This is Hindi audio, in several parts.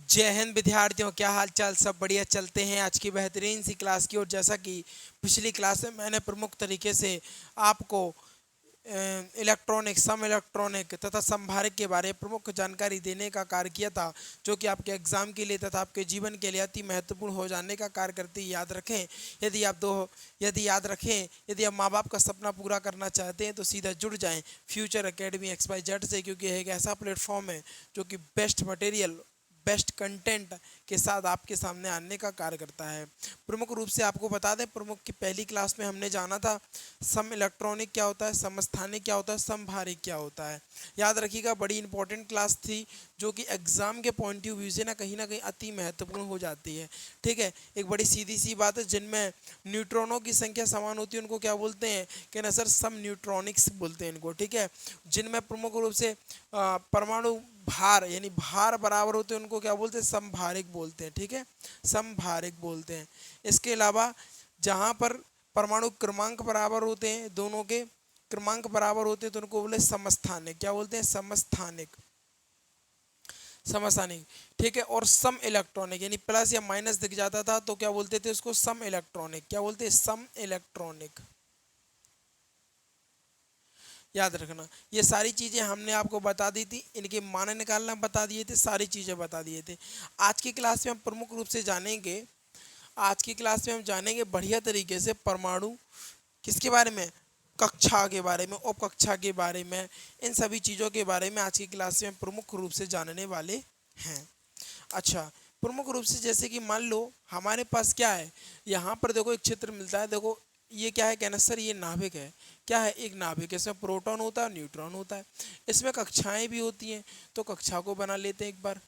जय हिंद विद्यार्थियों, क्या हाल चाल। सब बढ़िया चलते हैं आज की बेहतरीन सी क्लास की ओर। जैसा कि पिछली क्लास में मैंने प्रमुख तरीके से आपको इलेक्ट्रॉनिक, सम इलेक्ट्रॉनिक तथा संभारक के बारे में प्रमुख जानकारी देने का कार्य किया था, जो कि आपके एग्जाम के लिए तथा आपके जीवन के लिए अति महत्वपूर्ण हो जाने का कार्य करती है। याद रखें, यदि आप माँ बाप का सपना पूरा करना चाहते हैं तो सीधा जुड़ जाएं फ्यूचर एकेडमी XYZ से, क्योंकि यह एक ऐसा प्लेटफॉर्म है जो कि बेस्ट मटेरियल, बेस्ट कंटेंट के साथ आपके सामने आने का कार्य करता है। प्रमुख रूप से आपको बता दें, प्रमुख की पहली क्लास में हमने जाना था सम इलेक्ट्रॉनिक क्या होता है, समस्थानिक क्या होता है, समभारिक क्या होता है। याद रखिएगा, बड़ी इंपॉर्टेंट क्लास थी, जो कि एग्जाम के पॉइंट ऑफ व्यू से ना कहीं अति महत्वपूर्ण हो जाती है। ठीक है, एक बड़ी सीधी सी बात है, जिनमें न्यूट्रॉनों की संख्या समान होती है उनको क्या बोलते हैं कि ना सर, सम न्यूट्रॉनिक्स बोलते हैं इनको। ठीक है, जिनमें प्रमुख रूप से परमाणु भार यानी भार बराबर होते हैं उनको क्या बोलते हैं, समभारिक बोलते हैं। ठीक है, समभारिक बोलते हैं। इसके अलावा जहाँ पर परमाणु क्रमांक बराबर होते हैं, दोनों के क्रमांक बराबर होते हैं, तो उनको बोले समस्थानिक। क्या बोलते हैं, समस्थानिक, समस्थानिक। ठीक है, और सम इलेक्ट्रॉनिक यानी प्लस या माइनस दिख जाता था तो क्या बोलते थे उसको, सम इलेक्ट्रॉनिक। क्या बोलते हैं, सम इलेक्ट्रॉनिक। याद रखना, ये सारी चीज़ें हमने आपको बता दी थी, इनके मान निकालना बता दिए थे, सारी चीज़ें बता दिए थे। आज की क्लास में हम प्रमुख रूप से जानेंगे, आज की क्लास में हम जानेंगे बढ़िया तरीके से परमाणु किसके बारे में, कक्षा के बारे में, उपकक्षा के बारे में, इन सभी चीज़ों के बारे में आज की क्लास में हम प्रमुख रूप से जानने वाले हैं। अच्छा, प्रमुख रूप से जैसे कि मान लो हमारे पास क्या है, यहाँ पर देखो एक चित्र मिलता है। देखो ये क्या है, कहना सर ये नाभिक है। क्या है, एक नाभिक है। इसमें प्रोटॉन होता है, न्यूट्रॉन होता है। इसमें कक्षाएं भी होती हैं, तो कक्षा को बना लेते हैं एक बार।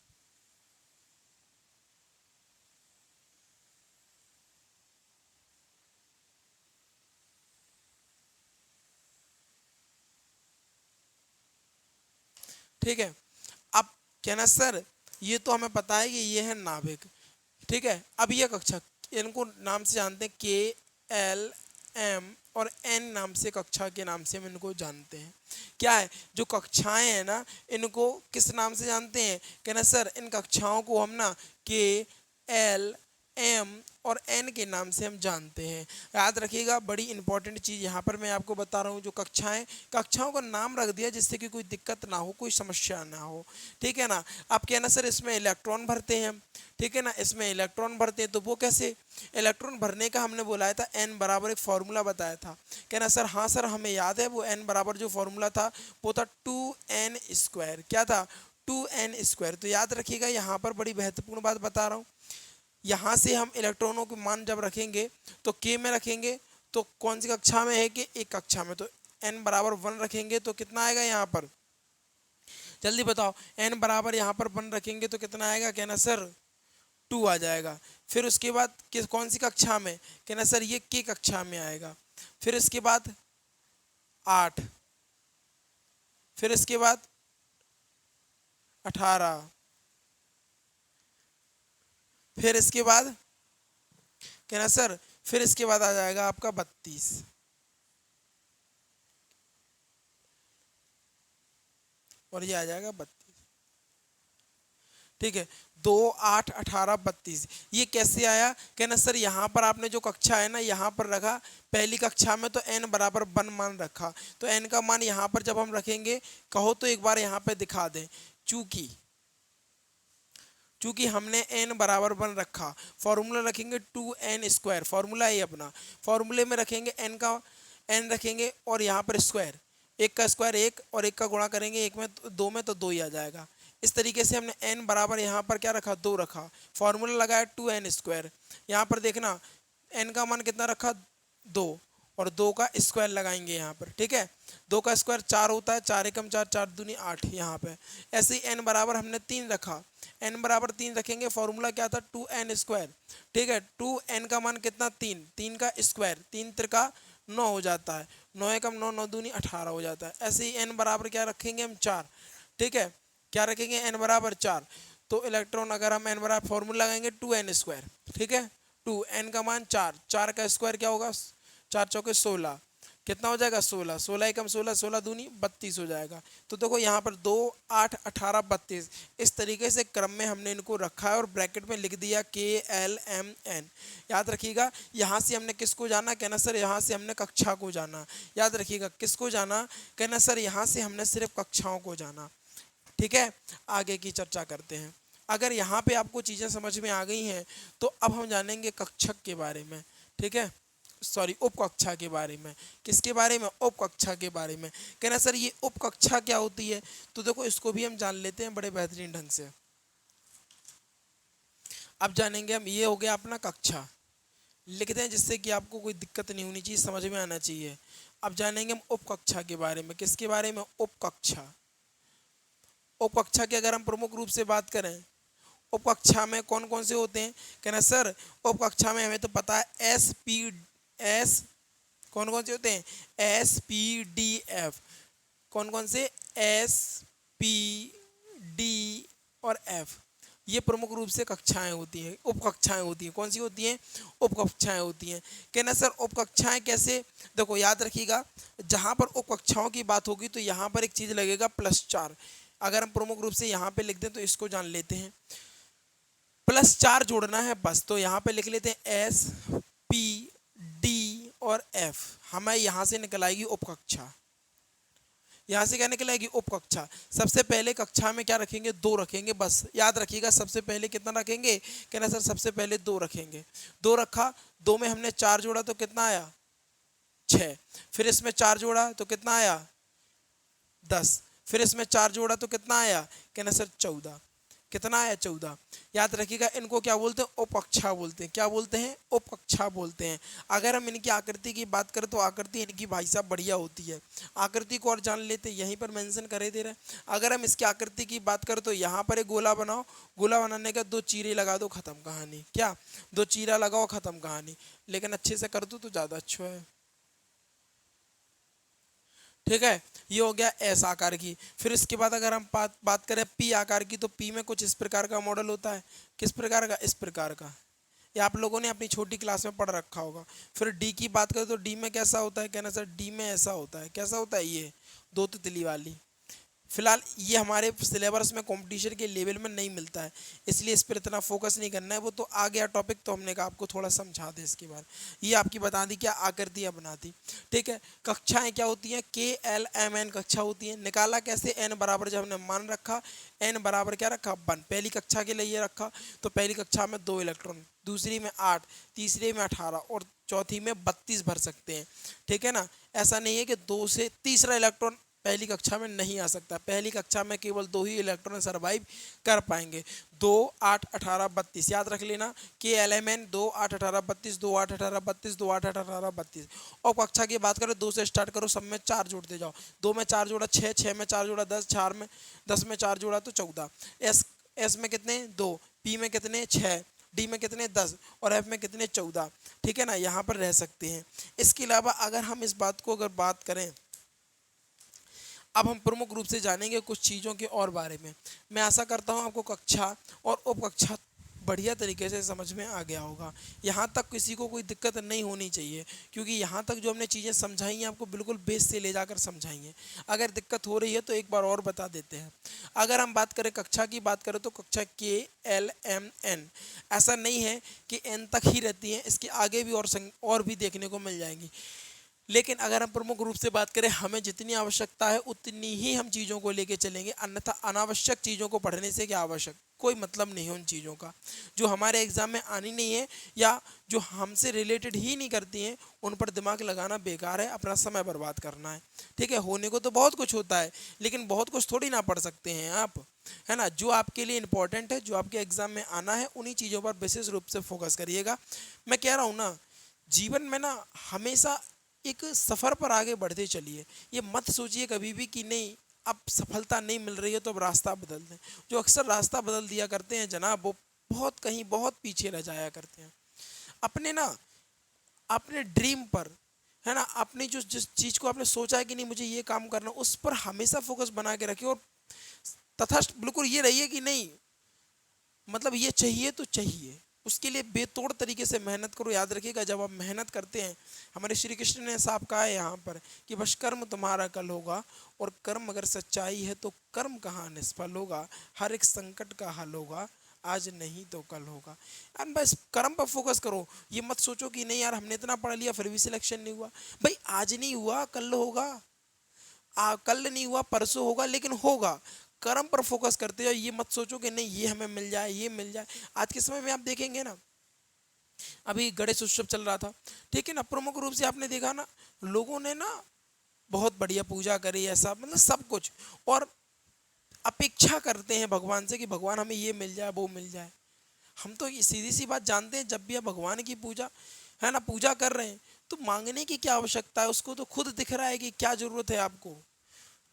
ठीक है, अब कहना सर ये तो हमें पता है कि ये है नाभिक। ठीक है, अब ये कक्षा, इनको नाम से जानते हैं, KL M और N नाम से, कक्षा के नाम से हम इनको जानते हैं। क्या है, जो कक्षाएं हैं ना, इनको किस नाम से जानते हैं, कहना सर इन कक्षाओं को हम ना KL M और N के नाम से हम जानते हैं। याद रखिएगा, बड़ी इंपॉर्टेंट चीज़ यहाँ पर मैं आपको बता रहा हूँ, जो कक्षाएं, कक्षाओं का नाम रख दिया जिससे कि कोई दिक्कत ना हो, कोई समस्या ना हो। ठीक है ना, आप कहना सर इसमें इलेक्ट्रॉन भरते हैं हम। ठीक है ना, इसमें इलेक्ट्रॉन भरते हैं, तो वो कैसे, इलेक्ट्रॉन भरने का हमने बोलाया था, N बराबर एक फॉर्मूला बताया था। कहना सर हाँ सर हमें याद है, वो N बराबर जो फॉर्मूला था वो था 2n²। क्या था, 2n²। तो याद रखिएगा, यहाँ पर बड़ी महत्वपूर्ण बात बता रहा हूँ, यहाँ से हम इलेक्ट्रॉनों के मान जब रखेंगे तो K में रखेंगे, तो कौन सी कक्षा में है कि एक कक्षा में, तो N बराबर 1 रखेंगे तो कितना आएगा यहाँ पर, जल्दी बताओ। N बराबर यहाँ पर 1 रखेंगे तो कितना आएगा, कहना सर 2 आ जाएगा। फिर उसके बाद किस, कौन सी कक्षा में, कहना सर ये K कक्षा में आएगा। फिर इसके बाद 8, फिर इसके बाद 18, फिर इसके बाद कहना सर, फिर इसके बाद आ जाएगा आपका 32, और ये आ जाएगा 32। ठीक है, 2, 8, 18, 32, ये कैसे आया, कहना सर यहाँ पर आपने जो कक्षा है ना यहाँ पर रखा, पहली कक्षा में तो N बराबर 1 मान रखा, तो N का मान यहाँ पर जब हम रखेंगे, कहो तो एक बार यहाँ पे दिखा दें, चूंकि चूंकि हमने N बराबर 1 रखा, फॉर्मूला रखेंगे 2n², फॉर्मूला है अपना, फॉर्मूले में रखेंगे N का, N रखेंगे और यहाँ पर स्क्वायर, एक का स्क्वायर एक, और एक का गुणा करेंगे एक में, दो में, तो 2 ही आ जाएगा। इस तरीके से हमने N बराबर यहाँ पर क्या रखा, 2 रखा, फॉर्मूला लगाया 2n²। यहाँ पर देखना N का मान कितना रखा, 2, और 2 का स्क्वायर लगाएंगे यहाँ पर। ठीक है, 2 का स्क्वायर 4 होता है, 4 एकम 4, 4 दूनी 8 यहाँ पे। ऐसे ही N बराबर हमने 3 रखा, N बराबर 3 रखेंगे, फॉर्मूला क्या था, 2n²। ठीक है, 2n का मान कितना, 3, 3 का स्क्वायर, 3 त्रिका 9 हो जाता है, 9 एकम 9, 9 दूनी 18 हो जाता है। ऐसे ही N बराबर क्या रखेंगे हम, 4। ठीक है, क्या रखेंगे, N बराबर 4, तो इलेक्ट्रॉन अगर हम N बराबर फॉर्मूला लगाएंगे 2n²। ठीक है, 2, N का मान 4, 4 का स्क्वायर क्या होगा, 4 चौके 16, कितना हो जाएगा 16, 16 एकम 16, 16 दूनी 32 हो जाएगा। तो देखो यहाँ पर 2 8 18 32 इस तरीके से क्रम में हमने इनको रखा है और ब्रैकेट में लिख दिया KLMN। याद रखिएगा यहाँ से हमने किसको जाना, कहना सर यहाँ से हमने कक्षा को जाना। याद रखिएगा किसको जाना, कहना सर यहाँ से हमने सिर्फ कक्षाओं को जाना। ठीक है, आगे की चर्चा करते हैं। अगर यहाँ पे आपको चीज़ें समझ में आ गई हैं तो अब हम जानेंगे कक्षक के बारे में। ठीक है, सॉरी उपकक्षा के बारे में। किसके बारे में, उपकक्षा के बारे में। कहना सर ये उपकक्षा क्या होती है, तो देखो इसको भी हम जान लेते हैं बड़े बेहतरीन ढंग से। अब जानेंगे हम, ये हो गया अपना कक्षा, लिखते हैं जिससे कि आपको कोई दिक्कत नहीं होनी चाहिए, समझ में आना चाहिए। अब जानेंगे हम उपकक्षा के बारे में। किसके बारे में, उपकक्षा। उपकक्षा की अगर हम प्रमुख रूप से बात करें, उपकक्षा में कौन कौन से होते हैं, कहना सर उपकक्षा में हमें तो पता है एस कौन कौन से होते हैं, SPDF। कौन कौन से, SPD और F, ये प्रमुख रूप से कक्षाएं होती हैं, उपकक्षाएं होती हैं। कौन सी होती हैं, उपकक्षाएं होती हैं। कहना सर उपकक्षाएं कैसे, देखो याद रखिएगा जहां पर उपकक्षाओं की बात होगी तो यहाँ पर एक चीज लगेगा +4। अगर हम प्रमुख रूप से यहाँ पे लिख दें तो इसको जान लेते हैं, +4 जोड़ना है बस। तो यहाँ पे लिख लेते हैं SPD और F। हमें यहाँ से निकल आएगी उपकक्षा। यहाँ से क्या निकल आएगी, उपकक्षा। सबसे पहले कक्षा में क्या रखेंगे, 2 रखेंगे बस। याद रखिएगा सबसे पहले कितना रखेंगे, कहना सर सबसे पहले 2 रखेंगे। 2 रखा, 2 में हमने 4 जोड़ा तो कितना आया, 6। फिर इसमें 4 जोड़ा तो कितना आया, 10। फिर इसमें 4 जोड़ा तो कितना आया, कहना सर 14। कितना आया, 14। याद रखिएगा इनको क्या बोलते हैं, उपकक्षा बोलते हैं। क्या बोलते हैं, उपकक्षा बोलते हैं। अगर हम इनकी आकृति की बात करें तो आकृति इनकी भाई साहब बढ़िया होती है। आकृति को और जान लेते हैं, यहीं पर मेंशन करे दे रहे हैं। अगर हम इसकी आकृति की बात करें तो यहाँ पर एक गोला बनाओ, गोला बनाने का 2 चीरे लगा दो, खत्म कहानी। क्या, 2 चीरा लगाओ, खत्म कहानी। लेकिन अच्छे से कर दो तो ज़्यादा अच्छा है। ठीक है, ये हो गया एस आकार की। फिर इसके बाद अगर हम बात करें पी आकार की, तो पी में कुछ इस प्रकार का मॉडल होता है। किस प्रकार का, इस प्रकार का। ये आप लोगों ने अपनी छोटी क्लास में पढ़ रखा होगा। फिर डी की बात करें तो डी में कैसा होता है, कहना सर डी में ऐसा होता है। कैसा होता है, ये 2 तितली वाली। फिलहाल ये हमारे सिलेबस में कंपटीशन के लेवल में नहीं मिलता है, इसलिए इस पर इतना फोकस नहीं करना है। वो तो आ गया टॉपिक, तो हमने कहा आपको थोड़ा समझा दे इसके बारे में। ये आपकी बता दी क्या आकृतियाँ बनाती। ठीक है, कक्षाएं क्या होती हैं, KLMN कक्षा होती है। निकाला कैसे, n बराबर जब हमने मान रखा, n बराबर क्या रखा, 1। पहली कक्षा के लिए ये रखा, तो पहली कक्षा में 2 इलेक्ट्रॉन, दूसरी में 8, तीसरी में 18 और चौथी में 32 भर सकते हैं। ठीक है ना, ऐसा नहीं है कि 2 से तीसरा इलेक्ट्रॉन पहली कक्षा में नहीं आ सकता। पहली कक्षा में केवल 2 ही इलेक्ट्रॉन सर्वाइव कर पाएंगे। 2 8 18 32 याद रख लेना, KLMN 2 8 18 32, 2 8 18 32, 2 8 18 32। और कक्षा की बात करें 2 से स्टार्ट करो, सब में 4 जोड़ते जाओ। 2 में 4 जोड़ा 6, 6 में 4 जोड़ा 10, 10 में 4 जोड़ा तो 14। एस में कितने, 2। पी में कितने, 6। डी में कितने, 10 और एफ में कितने, 14। ठीक है ना, यहाँ पर रह सकते हैं। इसके अलावा अगर हम इस बात को अगर बात करें, अब हम प्रमुख रूप से जानेंगे कुछ चीज़ों के और बारे में। मैं आशा करता हूँ आपको कक्षा और उपकक्षा बढ़िया तरीके से समझ में आ गया होगा। यहाँ तक किसी को कोई दिक्कत नहीं होनी चाहिए, क्योंकि यहाँ तक जो हमने चीज़ें समझाई हैं आपको बिल्कुल बेस से ले जाकर समझाई हैं। अगर दिक्कत हो रही है तो एक बार और बता देते हैं। अगर हम बात करें कक्षा की बात करें तो कक्षा KLMN ऐसा नहीं है कि N तक ही रहती है, इसके आगे भी और भी देखने को मिल जाएंगी। लेकिन अगर हम प्रमुख रूप से बात करें, हमें जितनी आवश्यकता है उतनी ही हम चीज़ों को लेके चलेंगे, अन्यथा अनावश्यक चीज़ों को पढ़ने से क्या आवश्यक, कोई मतलब नहीं है उन चीज़ों का जो हमारे एग्ज़ाम में आनी नहीं है या जो हमसे रिलेटेड ही नहीं करती हैं। उन पर दिमाग लगाना बेकार है, अपना समय बर्बाद करना है। ठीक है, होने को तो बहुत कुछ होता है, लेकिन बहुत कुछ थोड़ी ना पढ़ सकते हैं आप, है ना। जो आपके लिए इंपॉर्टेंट है, जो आपके एग्ज़ाम में आना है, उन्हीं चीज़ों पर विशेष रूप से फोकस करिएगा। मैं कह रहा हूँ ना, जीवन में ना हमेशा एक सफ़र पर आगे बढ़ते चलिए। ये मत सोचिए कभी भी कि नहीं अब सफलता नहीं मिल रही है तो अब रास्ता बदल दें। जो अक्सर रास्ता बदल दिया करते हैं जनाब, वो बहुत कहीं बहुत पीछे रह जाया करते हैं अपने ना, अपने ड्रीम पर, है ना। अपनी जो जिस चीज़ को आपने सोचा है कि नहीं मुझे ये काम करना, उस पर हमेशा फोकस बना के रखिए और तथास्थ बिल्कुल ये रहिए कि नहीं मतलब ये चाहिए तो चाहिए, उसके लिए बेतोड़ तरीके से मेहनत करो। याद रखिएगा, जब आप मेहनत करते हैं, हमारे श्री कृष्ण ने साफ कहा है यहाँ पर कि बस कर्म तुम्हारा कल होगा, और कर्म अगर सच्चाई है तो कर्म कहाँ निष्फल होगा, हर एक संकट का हल होगा, आज नहीं तो कल होगा। यार बस कर्म पर फोकस करो। ये मत सोचो कि नहीं यार हमने इतना पढ़ लिया फिर भी सिलेक्शन नहीं हुआ। भाई आज नहीं हुआ कल होगा, कल नहीं हुआ परसों होगा, लेकिन होगा। कर्म पर फोकस करते जाओ, ये मत सोचो कि नहीं ये हमें मिल जाए, ये मिल जाए। आज के समय में आप देखेंगे ना, अभी गणेश उत्सव चल रहा था, ठीक है ना, प्रमुख रूप से आपने देखा ना, लोगों ने ना बहुत बढ़िया पूजा करी, ऐसा मतलब सब कुछ, और अपेक्षा करते हैं भगवान से कि भगवान हमें ये मिल जाए वो मिल जाए। हम तो ये सीधी सी बात जानते हैं, जब भी आप भगवान की पूजा है ना पूजा कर रहे हैं, तो मांगने की क्या आवश्यकता है, उसको तो खुद दिख रहा है कि क्या जरूरत है आपको।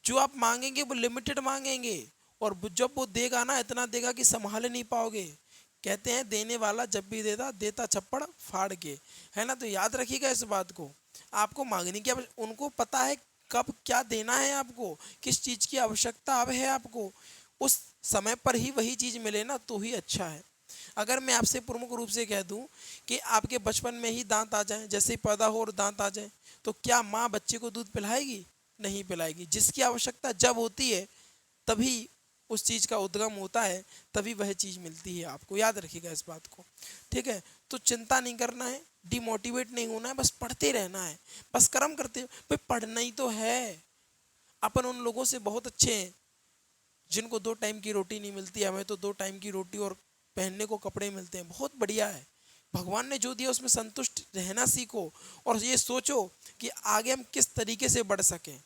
जो आप मांगेंगे वो लिमिटेड मांगेंगे, और जब वो देगा ना इतना देगा कि संभाल नहीं पाओगे। कहते हैं देने वाला जब भी देता देता छप्पड़ फाड़ के, है ना। तो याद रखिएगा इस बात को। आपको मांगने की उनको पता है कब क्या देना है आपको, किस चीज़ की आवश्यकता अब है आपको, उस समय पर ही वही चीज़ मिले ना तो ही अच्छा है। अगर मैं आपसे प्रमुख रूप से कह दूं कि आपके बचपन में ही दांत आ जाएं, जैसे ही पैदा हो और दांत आ जाएं, तो क्या माँ बच्चे को दूध पिलाएगी? नहीं पिलाएगी। जिसकी आवश्यकता जब होती है तभी उस चीज़ का उद्गम होता है, तभी वह चीज़ मिलती है आपको। याद रखिएगा इस बात को, ठीक है। तो चिंता नहीं करना है, डिमोटिवेट नहीं होना है, बस पढ़ते रहना है, बस कर्म करते भाई पढ़ना ही तो है। अपन उन लोगों से बहुत अच्छे हैं जिनको 2 टाइम की रोटी नहीं मिलती, हमें तो 2 टाइम की रोटी और पहनने को कपड़े मिलते हैं। बहुत बढ़िया है, भगवान ने जो दिया उसमें संतुष्ट रहना सीखो, और ये सोचो कि आगे हम किस तरीके से बढ़ सकें।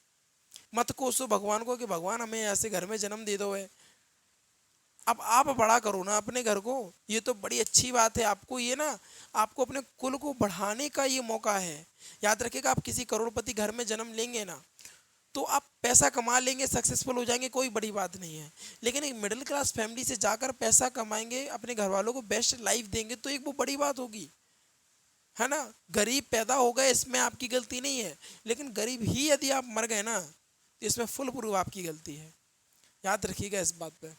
मत कोसो भगवान को कि भगवान हमें ऐसे घर में जन्म दे दो है। अब आप बड़ा करो ना अपने घर को, ये तो बड़ी अच्छी बात है। आपको ये ना, आपको अपने कुल को बढ़ाने का ये मौका है। याद रखिएगा, आप किसी करोड़पति घर में जन्म लेंगे ना, तो आप पैसा कमा लेंगे, सक्सेसफुल हो जाएंगे, कोई बड़ी बात नहीं है। लेकिन एक मिडिल क्लास फैमिली से जाकर पैसा कमाएंगे, अपने घर वालों को बेस्ट लाइफ देंगे, तो एक वो बड़ी बात होगी, है ना। गरीब पैदा हो गए इसमें आपकी गलती नहीं है, लेकिन गरीब ही यदि आप मर गए ना, तो इसमें फुल प्रूफ आपकी गलती है। याद रखिएगा इस बात पे।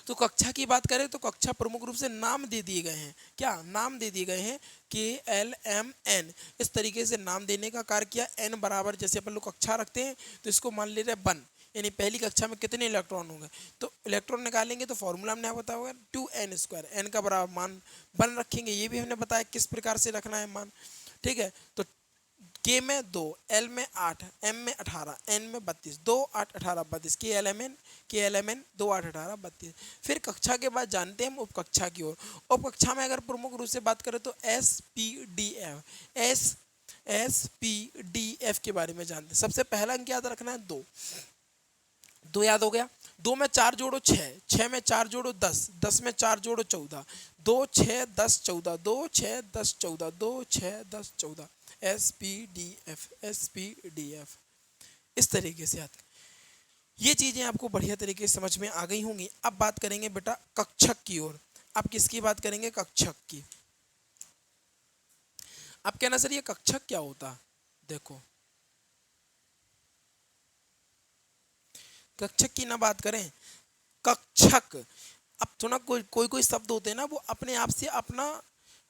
तो कक्षा की बात करें तो कक्षा प्रमुख रूप से नाम दे दिए गए हैं। क्या नाम दे दिए गए हैं? KLMN, इस तरीके से नाम देने का कार्य किया। n बराबर, जैसे अपन लोग कक्षा रखते हैं तो इसको मान ले रहे हैं 1, यानी पहली कक्षा में कितने इलेक्ट्रॉन होंगे, तो इलेक्ट्रॉन निकालेंगे तो फॉर्मूला हमने पता होगा 2n², n का बराबर मान 1 रखेंगे, ये भी हमने बताया किस प्रकार से रखना है मान, ठीक है। तो K में 2, L में 8, M में 18, N में 32, 2 8 18 32, KLMN 2 8 18 32। फिर कक्षा के बाद जानते हैं हम उपकक्षा की ओर। उपकक्षा में अगर प्रमुख रूप से बात करें तो SPDF के बारे में जानते हैं। सबसे पहला अंक याद रखना है 2, 2 याद हो गया। 2 में 4 जोड़ो 6, 6 में 4 जोड़ो 10, 10 में 4 जोड़ो 14, 2 6 10 14, 2 6 10 14, 2 6 10 14। SPDF इस तरीके से याद। ये चीजें आपको बढ़िया तरीके से समझ में आ गई होंगी। अब बात करेंगे बेटा कक्षक की ओर। अब किसकी बात करेंगे? कक्षक की। अब कहना सर ये कक्षक क्या होता? देखो, कक्षक की ना बात करें, कक्षक, अब थोड़ा कोई शब्द होते हैं ना, वो अपने आप से अपना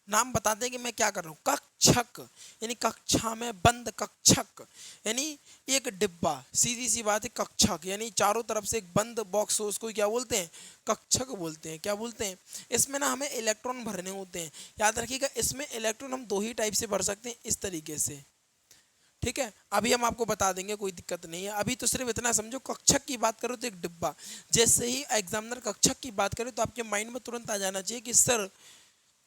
नाम बताते हैं कि मैं क्या कर रहा हूँ। कक्षक यानी कक्षा में बंद, कक्षक यानी एक डिब्बा, सीधी सी बात है। कक्षक यानी चारों तरफ से एक बंद बॉक्स हो, उसको क्या बोलते हैं? कक्षक बोलते हैं। क्या बोलते हैं? इसमें ना हमें इलेक्ट्रॉन भरने होते हैं। याद रखिएगा, इसमें इलेक्ट्रॉन हम 2 ही टाइप से भर सकते हैं, इस तरीके से, ठीक है। अभी हम आपको बता देंगे, कोई दिक्कत नहीं है। अभी तो सिर्फ इतना समझो, कक्षक की बात करो तो एक डिब्बा। जैसे ही एग्जामिनर कक्षक की बात करे तो आपके माइंड में तुरंत आ जाना चाहिए कि सर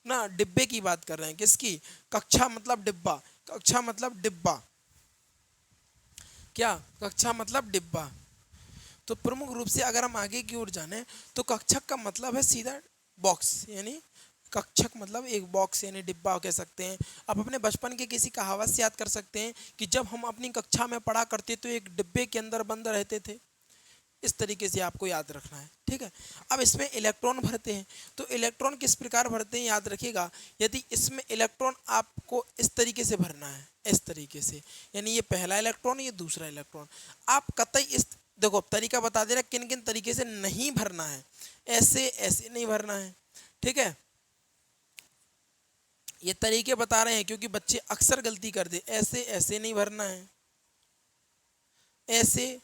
ना डिब्बे की बात कर रहे हैं। किसकी? कक्षा मतलब डिब्बा, कक्षा मतलब डिब्बा। क्या? कक्षा मतलब डिब्बा। तो प्रमुख रूप से अगर हम आगे की ओर जाने तो कक्षक का मतलब है सीधा बॉक्स, यानी कक्षक मतलब एक बॉक्स यानी डिब्बा कह सकते हैं। आप अपने बचपन के किसी कहावत से याद कर सकते हैं कि जब हम अपनी कक्षा में पढ़ा करते तो एक डिब्बे के अंदर बंद रहते थे। इस तरीके से आपको याद रखना है, ठीक है। अब इसमें इलेक्ट्रॉन भरते हैं, तो इलेक्ट्रॉन किस प्रकार भरते हैं याद रखिएगा। यदि इसमें इलेक्ट्रॉन आपको इस तरीके से भरना है, इस तरीके से, यानी ये पहला इलेक्ट्रॉन, ये दूसरा इलेक्ट्रॉन, आप कतई इस, देखो तरीका बता दे रहा किन किन तरीके से नहीं भरना है। ऐसे ऐसे नहीं भरना है, ठीक है। ये तरीके बता रहे हैं क्योंकि बच्चे अक्सर गलती करते, ऐसे ऐसे नहीं भरना है, ऐसे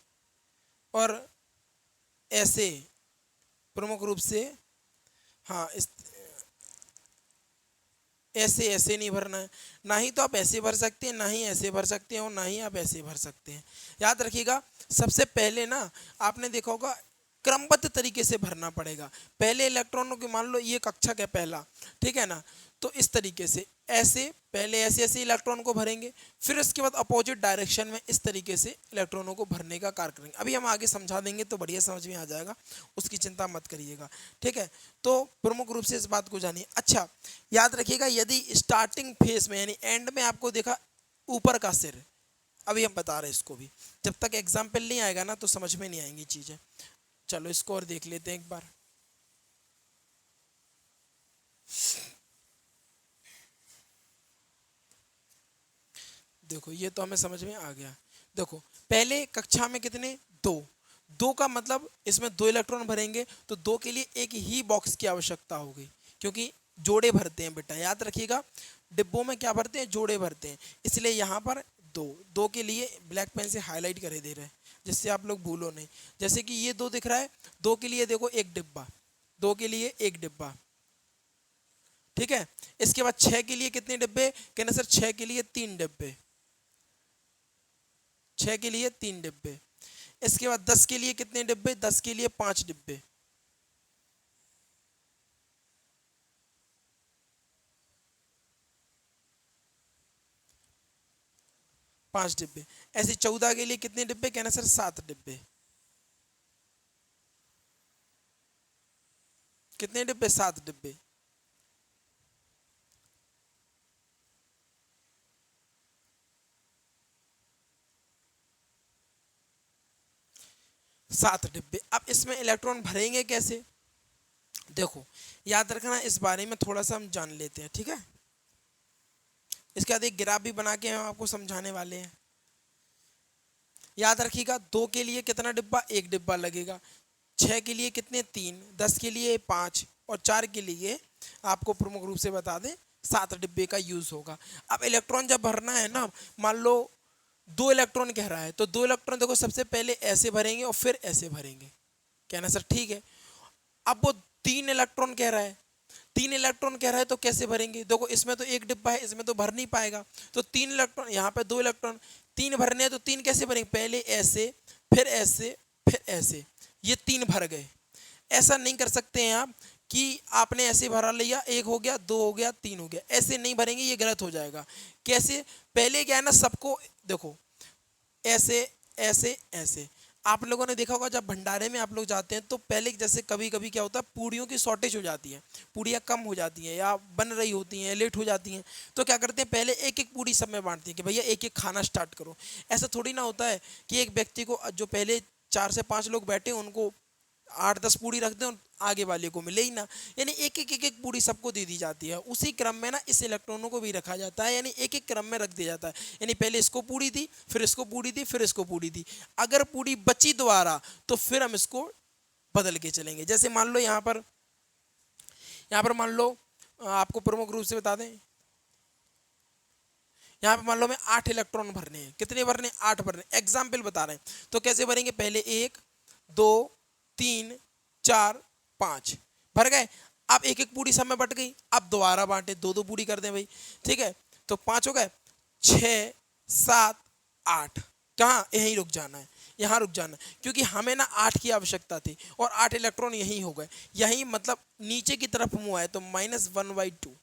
और ऐसे प्रमुख रूप से, हाँ इस ऐसे ऐसे नहीं भरना है। ना ही तो आप ऐसे भर सकते हैं, ना ही ऐसे भर सकते हैं, और ना ही आप ऐसे भर सकते हैं। याद रखिएगा, सबसे पहले ना आपने देखा होगा क्रमबद्ध तरीके से भरना पड़ेगा। पहले इलेक्ट्रॉनों की, मान लो ये कक्षक है पहला, ठीक है ना, तो इस तरीके से ऐसे पहले ऐसे ऐसे इलेक्ट्रॉन को भरेंगे, फिर उसके बाद अपोजिट डायरेक्शन में इस तरीके से इलेक्ट्रॉनों को भरने का कार्य करेंगे। अभी हम आगे समझा देंगे तो बढ़िया समझ में आ जाएगा, उसकी चिंता मत करिएगा, ठीक है। तो प्रमुख रूप से इस बात को जानिए। अच्छा, याद रखिएगा, यदि स्टार्टिंग फेज में यानी एंड में आपको देखा ऊपर का सिर, अभी हम बता रहे हैं इसको भी, जब तक एग्जाम्पल नहीं आएगा ना तो समझ में नहीं आएंगी चीज़ें। चलो इसको और देख लेते हैं एक बार। देखो ये तो हमें समझ में आ गया। देखो पहले कक्षा में कितने, दो, दो का मतलब इसमें दो इलेक्ट्रॉन भरेंगे, तो दो के लिए एक ही बॉक्स की आवश्यकता होगी, क्योंकि जोड़े भरते हैं बेटा, याद रखिएगा डिब्बों में क्या भरते हैं, जोड़े भरते हैं। इसलिए यहाँ पर दो, दो के लिए ब्लैक पेन से हाईलाइट करे दे रहे हैं जिससे आप लोग भूलो नहीं। जैसे कि ये दो दिख रहा है, दो के लिए देखो एक डिब्बा, दो के लिए एक डिब्बा, ठीक है। इसके बाद छह के लिए कितने डिब्बे, कहना सर छह के लिए तीन डिब्बे, छह के लिए तीन डिब्बे। इसके बाद 10 के लिए कितने डिब्बे, 10 के लिए 5 डिब्बे, पांच डिब्बे। ऐसे 14 के लिए कितने डिब्बे, कहना सर 7 डिब्बे, कितने डिब्बे, 7 डिब्बे। सात डिब्बे। अब इसमें इलेक्ट्रॉन भरेंगे कैसे, देखो याद रखना, इस बारे में थोड़ा सा हम जान लेते हैं, ठीक है। इसके बाद एक ग्राफ भी बना के हम आपको समझाने वाले हैं। याद रखिएगा, दो के लिए कितना डिब्बा, एक डिब्बा लगेगा। छह के लिए कितने, तीन। 10 के लिए 5, और 4 के लिए आपको प्रमुख रूप से बता दें 7 डिब्बे का यूज होगा। अब इलेक्ट्रॉन जब भरना है ना, मान लो दो इलेक्ट्रॉन कह रहा है, तो दो इलेक्ट्रॉन देखो सबसे पहले ऐसे भरेंगे और फिर ऐसे भरेंगे, कहना सर ठीक है। अब वो तीन इलेक्ट्रॉन कह रहा है, तीन इलेक्ट्रॉन कह रहा है तो कैसे भरेंगे, देखो इसमें तो एक डिब्बा है, इसमें तो भर नहीं पाएगा, तो तीन इलेक्ट्रॉन, यहाँ पे दो इलेक्ट्रॉन, तीन भरने हैं तो तीन कैसे भरेंगे, पहले ऐसे, फिर ऐसे, फिर ऐसे, ये तीन भर गए। ऐसा नहीं कर सकते हैं आप कि आपने ऐसे भरा लिया, एक हो गया, दो हो गया, तीन हो गया, ऐसे नहीं भरेंगे, ये गलत हो जाएगा। कैसे, पहले क्या है ना, सबको देखो ऐसे ऐसे ऐसे। आप लोगों ने देखा होगा जब भंडारे में आप लोग जाते हैं तो पहले जैसे कभी कभी क्या होता है, पूड़ियों की शॉर्टेज हो जाती है, पूड़ियाँ कम हो जाती हैं या बन रही होती हैं, लेट हो जाती हैं, तो क्या करते हैं पहले एक एक पूड़ी सब में बांटते हैं कि भैया एक एक खाना स्टार्ट करो। ऐसा थोड़ी ना होता है कि एक व्यक्ति को, जो पहले 4 से 5 लोग बैठे उनको 8-10 पूड़ी रख दें और आगे वाले को मिले ही ना, यानी एक एक एक एक पूड़ी सबको दे दी जाती है। उसी क्रम में ना इस इलेक्ट्रॉनों को भी रखा जाता है, यानी एक एक क्रम में रख दिया जाता है, यानी पहले इसको पूड़ी दी, फिर इसको पूड़ी दी, फिर इसको पूड़ी दी। अगर पूड़ी बची दोबारा तो फिर हम इसको बदल के चलेंगे। जैसे मान लो यहाँ पर मान लो आपको प्रमुख रूप से बता दें, यहाँ पे मान लो मैं 8 इलेक्ट्रॉन भरने हैं, कितने भरने, 8 भरने, एग्जाम्पल बता रहे हैं। तो कैसे भरेंगे, पहले 1 2 3 4 5 भर गए। अब एक एक पूड़ी सब में बट गई, अब दोबारा बांटे, दो दो पूड़ी कर दें भाई, ठीक है। तो 5 हो गए, 6 7 8, कहाँ, यहीं रुक जाना है, यहाँ रुक जाना है, क्योंकि हमें ना 8 की आवश्यकता थी और 8 इलेक्ट्रॉन यहीं हो गए, यहीं मतलब नीचे की तरफ मुँह आए तो -1/2,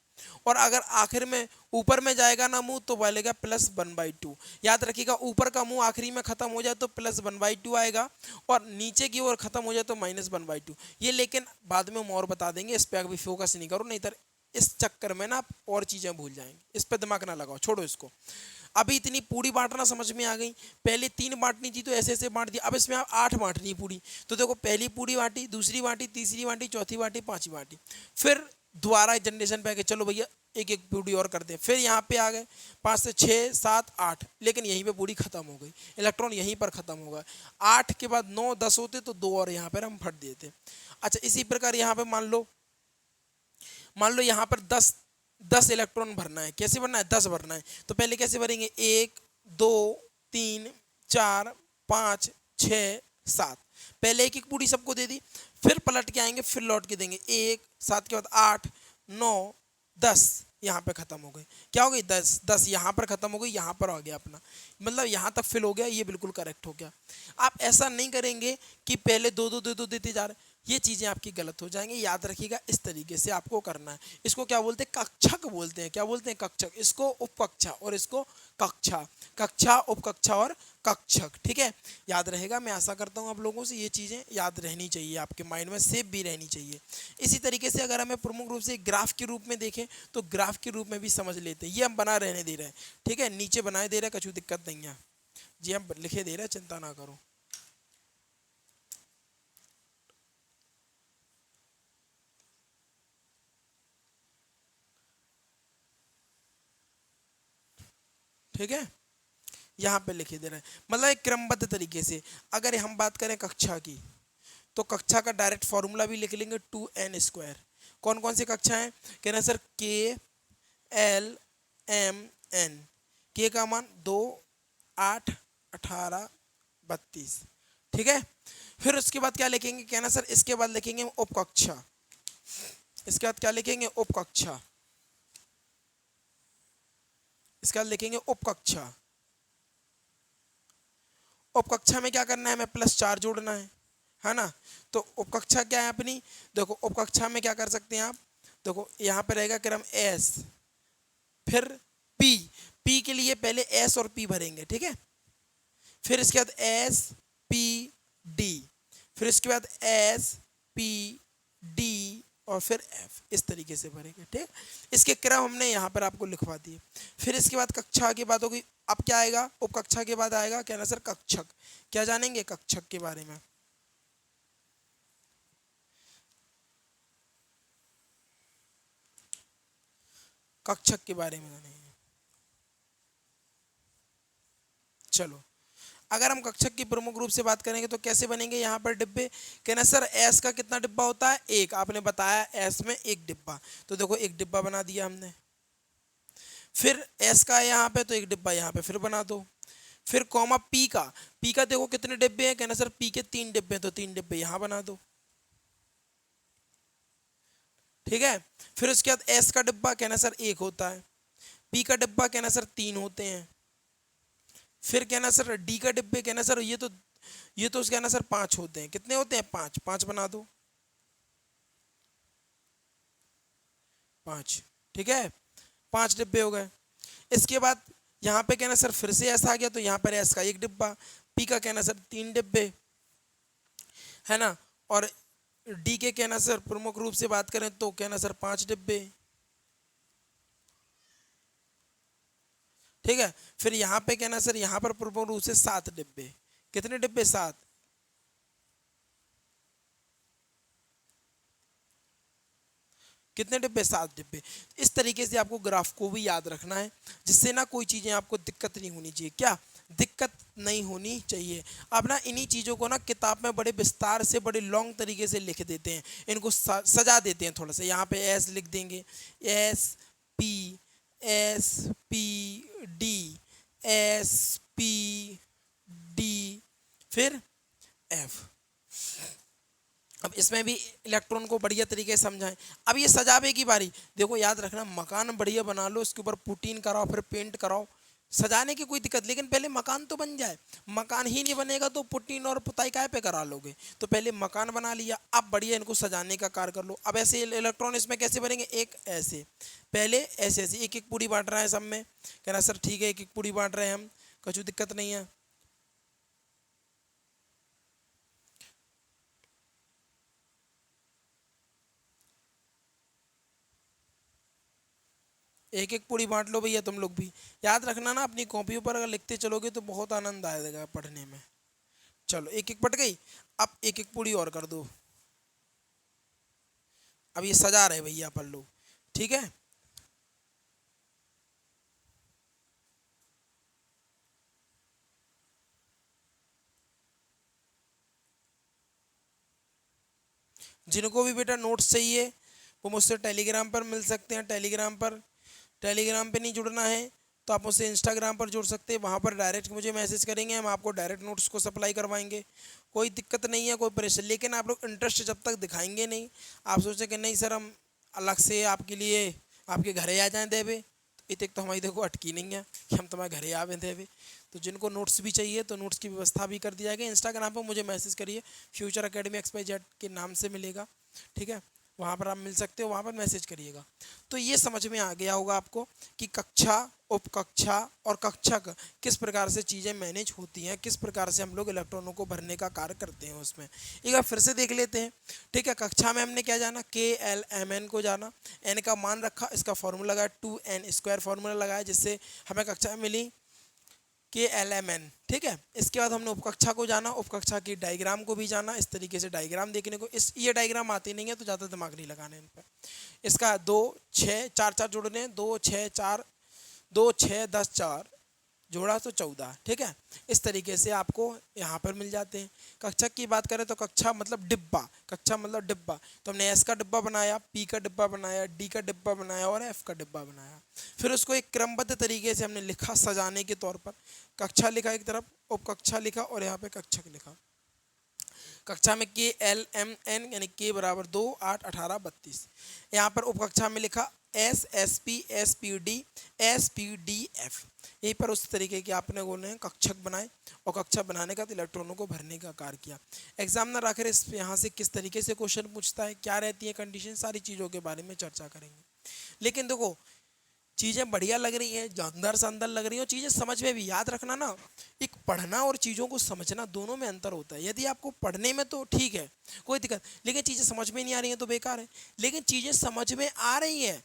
और अगर आखिर में ऊपर में जाएगा ना मुंह तो बोलेगा +1/2। याद रखिएगा, ऊपर का मुंह आखिरी में खत्म हो जाए तो +1/2 आएगा, और नीचे की ओर खत्म हो जाए तो -1/2। ये लेकिन बाद में हम और बता देंगे, इस पर अभी फोकस नहीं करो, नहीं तो इस चक्कर में ना आप और चीज़ें भूल जाएंगे, इस पर दिमाग ना लगाओ, छोड़ो इसको। अभी इतनी पूड़ी बांटना समझ में आ गई। पहले 3 बांटनी थी तो ऐसे ऐसे बांट दिया, अब इसमें आप 8 बांटनी पूड़ी, तो देखो पहली पूड़ी बांटी, दूसरी बांटी, तीसरी बांटी, चौथी बांटी, पांचवी बांटी, फिर दोबारा जनरेशन पे आ गए, चलो भैया एक एक पूड़ी और कर दें, फिर यहाँ पे आ गए 5 से 6 7 8, लेकिन यहीं पे पूड़ी खत्म हो गई, इलेक्ट्रॉन यहीं पर खत्म होगा। 8 के बाद 9 10 होते तो दो और यहाँ पर हम भर देते। अच्छा, इसी प्रकार यहाँ पे मान लो यहाँ पर 10 10 इलेक्ट्रॉन भरना है। कैसे भरना है? 10 भरना है। तो पहले कैसे भरेंगे? 1 2 3 4 5 6 7। पहले एक एक पूरी सबको दे दी, फिर पलट के आएंगे, फिर लौट के देंगे। 1 7 के बाद 8 9 10, यहाँ पे खत्म हो गई। क्या हो गई? 10 10 यहाँ पर खत्म हो गई, यहाँ पर आ गया अपना, मतलब यहाँ तक फिल हो गया। ये बिल्कुल करेक्ट हो गया। आप ऐसा नहीं करेंगे कि पहले दो दो दो दो देते जा रहे, ये चीज़ें आपकी गलत हो जाएंगी। याद रखिएगा, इस तरीके से आपको करना है। इसको क्या बोलते हैं? कक्षक बोलते हैं। क्या बोलते हैं? कक्षक। इसको उपकक्षा और इसको कक्षा। कक्षा, उपकक्षा और कक्षक। ठीक है, याद रहेगा। मैं आशा करता हूँ आप लोगों से ये चीज़ें याद रहनी चाहिए, आपके माइंड में सेव भी रहनी चाहिए। इसी तरीके से अगर हमें प्रमुख रूप से ग्राफ के रूप में देखें तो ग्राफ के रूप में भी समझ लेते हैं। ये हम बना रहने दे रहे हैं, ठीक है, नीचे बनाए दे रहे हैं, कुछ दिक्कत नहीं है जी, हम लिखे दे रहे हैं, चिंता ना करो। ठीक है, यहाँ पे लिखे दे रहे हैं, मतलब एक क्रमबद्ध तरीके से। अगर हम बात करें कक्षा की, तो कक्षा का डायरेक्ट फॉर्मूला भी लिख लेंगे, 2n²। कौन कौन सी कक्षा है? कहना सर के एल एम एन। के का मान 2 8 18 32। ठीक है, फिर उसके बाद क्या लिखेंगे? कहना सर इसके बाद लिखेंगे उपकक्षा। इसके बाद क्या लिखेंगे? उपकक्षा। इसके बाद लिखेंगे उपकक्षा। उपकक्षा में क्या करना है? हमें +4 जोड़ना है ना। तो उपकक्षा क्या है अपनी? देखो, उपकक्षा में क्या कर सकते हैं आप? देखो, यहाँ पे रहेगा क्रम एस, फिर पी। पी के लिए पहले एस और पी भरेंगे, ठीक है। फिर इसके बाद एस पी डी, फिर इसके बाद एस पी डी, और फिर एफ। इस तरीके से भरेंगे, ठीक। इसके क्रम हमने यहाँ पर आपको लिखवा दिए। फिर इसके बाद कक्षा की बात होगी। अब क्या आएगा? उपकक्षा के बाद आएगा, कहना सर कक्षक। क्या जानेंगे? कक्षक के बारे में। कक्षक के बारे में जानेंगे। चलो, अगर हम कक्षक की प्रमुख रूप से बात करेंगे तो कैसे बनेंगे? यहाँ पर डिब्बे। कहना सर एस का कितना डिब्बा होता है? एक। आपने बताया एस में एक डिब्बा, तो देखो एक डिब्बा बना दिया हमने। फिर एस का है यहाँ पे, तो एक डिब्बा यहाँ पे फिर बना दो। फिर कॉमा पी का। पी का देखो कितने डिब्बे हैं? कहना सर पी के 3 डिब्बे हैं, तो 3 डिब्बे यहाँ बना दो। ठीक है, फिर उसके बाद एस का डिब्बा, कहना सर एक होता है। पी का डिब्बा, कहना सर 3 होते हैं। फिर कहना सर डी का डिब्बे, कहना सर ये तो कहना सर 5 होते हैं। कितने होते हैं? 5। 5 बना दो, 5। ठीक है, 5 डिब्बे हो गए। इसके बाद यहाँ पे कहना सर फिर से ऐसा आ गया, तो यहाँ पर एस का एक डिब्बा, पी का कहना सर 3 डिब्बे, है ना। और डी के कहना सर प्रमुख रूप से बात करें तो कहना सर 5 डिब्बे। ठीक है, फिर यहाँ पे कहना सर यहाँ पर प्रमुख रूप से 7 डिब्बे। कितने डिब्बे? 7। कितने डिब्बे? 7 डिब्बे। इस तरीके से आपको ग्राफ को भी याद रखना है, जिससे ना कोई चीज़ें आपको दिक्कत नहीं होनी चाहिए। क्या दिक्कत नहीं होनी चाहिए? अब ना इन्हीं चीज़ों को ना किताब में बड़े विस्तार से, बड़े लॉन्ग तरीके से लिख देते हैं, इनको सजा देते हैं थोड़ा सा। यहाँ पे एस लिख देंगे, S P, S P D, S P D, फिर एफ। अब इसमें भी इलेक्ट्रॉन को बढ़िया तरीके से समझाएं। अब ये सजावे की बारी। देखो याद रखना, मकान बढ़िया बना लो, इसके ऊपर पुटीन कराओ, फिर पेंट कराओ, सजाने की कोई दिक्कत, लेकिन पहले मकान तो बन जाए। मकान ही नहीं बनेगा तो पुटीन और पुताई काहे पे करा लोगे? तो पहले मकान बना लिया, अब बढ़िया इनको सजाने का कार्य कर लो। अब ऐसे इलेक्ट्रॉन इसमें कैसे बनेंगे? एक ऐसे, पहले ऐसे ऐसे एक एक पूरी बांट रहा है सब में। कहना सर ठीक है, एक एक पूरी बांट रहे हैं हम, कुछ दिक्कत नहीं है। एक एक पूरी बांट लो भैया तुम लोग भी। याद रखना ना, अपनी कॉपियों पर अगर लिखते चलोगे तो बहुत आनंद आएगा पढ़ने में। चलो, एक एक पट गई। अब एक एक पूरी और कर दो। अब ये सजा रहे भैया अपन लोग, ठीक है। जिनको भी बेटा नोट्स चाहिए वो मुझसे टेलीग्राम पर मिल सकते हैं। टेलीग्राम पे नहीं जुड़ना है तो आप मुझसे इंस्टाग्राम पर जुड़ सकते हैं, वहाँ पर डायरेक्ट मुझे मैसेज करेंगे, हम आपको डायरेक्ट नोट्स को सप्लाई करवाएंगे, कोई दिक्कत नहीं है, कोई परेशानी। लेकिन आप लोग इंटरेस्ट जब तक दिखाएंगे नहीं, आप सोचें कि नहीं सर हम अलग से आपके लिए आपके घरे आ जाएं देवे, इतने तो हमारी देखो अटकी नहीं है कि हम तुम्हारे घरे आवे देवे। तो जिनको नोट्स भी चाहिए तो नोट्स की व्यवस्था भी कर दी जाएगी। इंस्टाग्राम पर मुझे मैसेज करिए, फ्यूचर अकेडमी XYZ के नाम से मिलेगा, ठीक है, वहाँ पर आप मिल सकते हो, वहाँ पर मैसेज करिएगा। तो ये समझ में आ गया होगा आपको कि कक्षा, उपकक्षा और कक्षक किस प्रकार से चीज़ें मैनेज होती हैं, किस प्रकार से हम लोग इलेक्ट्रॉनों को भरने का कार्य करते हैं उसमें। एक बार फिर से देख लेते हैं, ठीक है। कक्षा में हमने क्या जाना, KLMN को जाना, n का मान रखा, इसका फॉर्मूला लगाया 2n² फॉर्मूला लगाया, जिससे हमें कक्षा में मिली KLMN, ठीक है। इसके बाद हमने उपकक्षा को जाना, उपकक्षा की डायग्राम को भी जाना, इस तरीके से डायग्राम देखने को, ये डायग्राम आती नहीं है तो ज़्यादा दिमाग नहीं लगाने इन पर। इसका 2 6 4 4 जोड़ने, 2 6 4 2 6 10 4 जोड़ा तो 14, ठीक है। इस तरीके से आपको यहाँ पर मिल जाते हैं। कक्षा की बात करें तो कक्षा मतलब डिब्बा, कक्षा मतलब डिब्बा, तो हमने S का डिब्बा बनाया, P का डिब्बा बनाया, D का डिब्बा बनाया और F का डिब्बा बनाया। फिर उसको एक क्रमबद्ध तरीके से हमने लिखा सजाने के तौर पर, कक्षा लिखा एक तरफ, उपकक्षा लिखा और यहाँ पे कक्षक लिखा। कक्षा में KLMN यानी K बराबर 2 8 18 32, यहाँ पर उपकक्षा में लिखा S SP SPD SPDF। यहीं पर उस तरीके के आपने बोले हैं कक्षक बनाए और कक्षक बनाने का इलेक्ट्रॉनों को भरने का कार्य किया। एग्जामिनर आखिर इस यहाँ से किस तरीके से क्वेश्चन पूछता है, क्या रहती है कंडीशन, सारी चीज़ों के बारे में चर्चा करेंगे। लेकिन देखो चीज़ें बढ़िया लग रही हैं, जानदार शानदार लग रही हैं, और चीज़ें समझ में भी, याद रखना ना, एक पढ़ना और चीज़ों को समझना दोनों में अंतर होता है। यदि आपको पढ़ने में तो ठीक है कोई दिक्कत, लेकिन चीज़ें समझ में नहीं आ रही हैं तो बेकार है। लेकिन चीज़ें समझ में आ रही हैं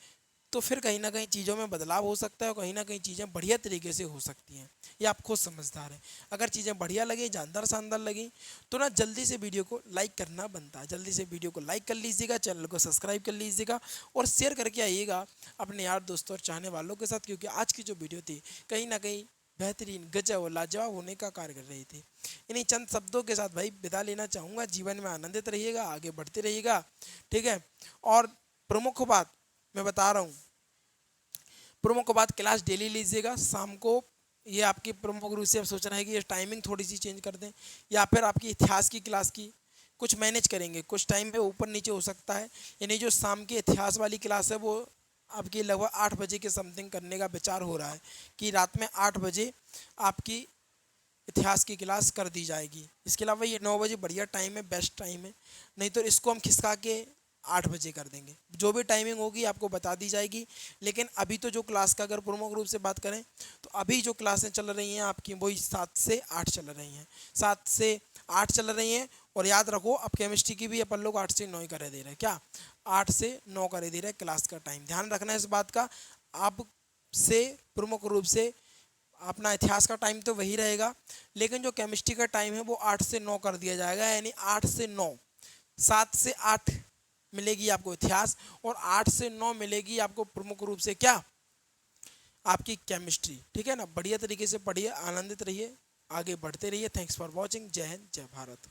तो फिर कहीं ना कहीं चीज़ों में बदलाव हो सकता है और कहीं ना कहीं चीज़ें बढ़िया तरीके से हो सकती हैं। ये आप खुद समझदार हैं। अगर चीज़ें बढ़िया लगी, जानदार शानदार लगी तो ना जल्दी से वीडियो को लाइक करना बनता है। जल्दी से वीडियो को लाइक कर लीजिएगा, चैनल को सब्सक्राइब कर लीजिएगा और शेयर करके आइएगा अपने यार दोस्तों और चाहने वालों के साथ, क्योंकि आज की जो वीडियो थी कहीं ना कहीं बेहतरीन, गजब और लाजवाब होने का कार्य कर रही थी। इन्हीं चंद शब्दों के साथ भाई विदा लेना चाहूँगा। जीवन में आनंदित रहिएगा, आगे बढ़ते रहिएगा, ठीक है। और प्रमुख बात मैं बता रहा हूँ, प्रमुख बात, क्लास डेली लीजिएगा शाम को। ये आपकी प्रमुख रूप से अब सोचना है कि ये टाइमिंग थोड़ी सी चेंज कर दें, या फिर आपकी इतिहास की क्लास की कुछ मैनेज करेंगे, कुछ टाइम पे ऊपर नीचे हो सकता है। यानी जो शाम की इतिहास वाली क्लास है वो आपकी लगभग 8 बजे के समथिंग करने का विचार हो रहा है कि रात में 8 बजे आपकी इतिहास की क्लास कर दी जाएगी। इसके अलावा ये 9 बजे बढ़िया टाइम है, बेस्ट टाइम है, नहीं तो इसको हम खिसका के 8 बजे कर देंगे। जो भी टाइमिंग होगी आपको बता दी जाएगी। लेकिन अभी तो जो क्लास का अगर प्रमुख रूप से बात करें तो अभी जो क्लासें चल रही हैं आपकी वही 7 से 8 चल रही हैं, 7 से 8 चल रही हैं। और याद रखो अब केमिस्ट्री की भी अपन लोग 8 से 9 ही करे दे रहे हैं, क्या 8 से 9 करे दे रहे हैं क्लास का टाइम। ध्यान रखना है इस बात का। अब से प्रमुख रूप से अपना इतिहास का टाइम तो वही रहेगा, लेकिन जो केमिस्ट्री का टाइम है वो 8 से 9 कर दिया जाएगा। यानी 8 से 9, 7 से 8 मिलेगी आपको इतिहास और 8 से 9 मिलेगी आपको प्रमुख रूप से क्या, आपकी केमिस्ट्री, ठीक है ना। बढ़िया तरीके से पढ़िए, आनंदित रहिए, आगे बढ़ते रहिए। Thanks for watching. जय हिंद, जय भारत।